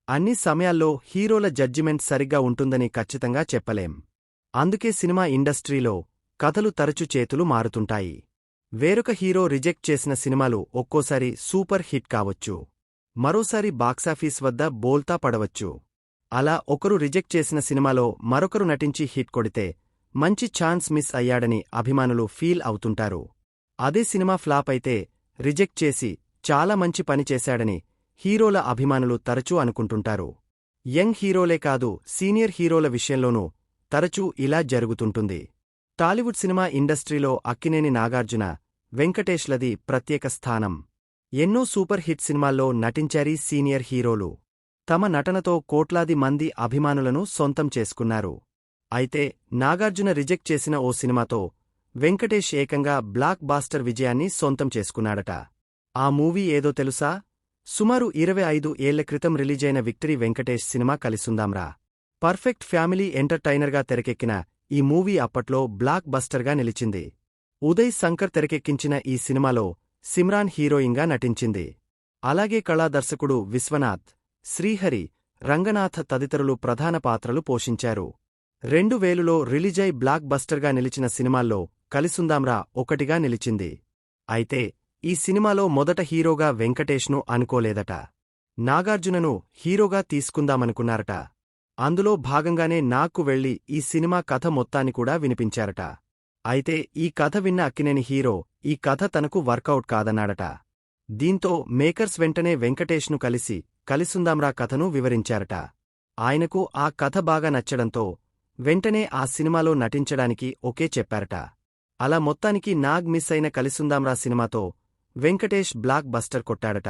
అన్ని సమయాల్లో హీరోల జడ్జిమెంట్ సరిగ్గా ఉంటుందని ఖచ్చితంగా చెప్పలేం. అందుకే సినిమా ఇండస్ట్రీలో కథలు తరచు చేతులు మారుతుంటాయి. వేరొక హీరో రిజెక్ట్ చేసిన సినిమాలు ఒక్కోసారి సూపర్ హిట్ కావచ్చు, మరోసారి బాక్సాఫీస్ వద్ద బోల్తా పడవచ్చు. అలా ఒకరు రిజెక్ట్ చేసిన సినిమాలో మరొకరు నటించి హిట్ కొడితే మంచి ఛాన్స్ మిస్ అయ్యాడని అభిమానులు ఫీల్ అవుతుంటారు. అదే సినిమా ఫ్లాప్ అయితే రిజెక్ట్ చేసి చాలా మంచి పని చేశాడని హీరోల అభిమానులు తరచూ అనుకుంటుంటారు. యంగ్ హీరోలే కాదు, సీనియర్ హీరోల విషయంలోనూ తరచూ ఇలా జరుగుతుంటుంది. టాలీవుడ్ సినిమా ఇండస్ట్రీలో అక్కినేని నాగార్జున, వెంకటేష్లది ప్రత్యేక స్థానం. ఎన్నో సూపర్ హిట్ సినిమాల్లో నటించారీ సీనియర్ హీరోలు. తమ నటనతో కోట్లాది మంది అభిమానులను సొంతం చేసుకున్నారు. అయితే నాగార్జున రిజెక్ట్ చేసిన ఓ సినిమాతో వెంకటేష్ ఏకంగా బ్లాక్ బాస్టర్ విజయాన్ని సొంతం చేసుకున్నాడట. ఆ మూవీ ఏదో తెలుసా? సుమారు 25 ఏళ్ల క్రితం రిలీజైన విక్టరీ వెంకటేష్ సినిమా కలిసుందాంరా. పర్ఫెక్ట్ ఫ్యామిలీ ఎంటర్టైనర్గా తెరకెక్కిన ఈ మూవీ అప్పట్లో బ్లాక్ బస్టర్గా నిలిచింది. ఉదయ్ శంకర్ తెరకెక్కించిన ఈ సినిమాలో సిమ్రాన్ హీరోయిన్గా నటించింది. అలాగే కళా దర్శకుడు విశ్వనాథ్, శ్రీహరి, రంగనాథ్ తదితరులు ప్రధాన పాత్రలు పోషించారు. 2000లో రిలీజై బ్లాక్ బస్టర్గా నిలిచిన సినిమాల్లో కలిసుందాంరా ఒకటిగా నిలిచింది. అయితే ఈ సినిమాలో మొదట హీరోగా వెంకటేష్ను అనుకోలేదట. నాగార్జునను హీరోగా తీసుకుందామనుకున్నారట. అందులో భాగంగానే నాగ్కు వెళ్లి ఈ సినిమా కథ మొత్తాన్ని కూడా వినిపించారట. అయితే ఈ కథ విన్న అక్కినేని హీరో ఈ కథ తనకు వర్కౌట్ కాదన్నాడట. దీంతో మేకర్స్ వెంటనే వెంకటేష్ను కలిసుందాంరా కథను వివరించారట. ఆయనకు ఆ కథ బాగా నచ్చడంతో వెంటనే ఆ సినిమాలో నటించడానికి ఓకే చెప్పారట. అలా మొత్తానికి నాగ్ మిస్ అయిన కలిసుందాంరా సినిమాతో వెంకటేష్ బ్లాక్ బస్టర్ కొట్టాడట.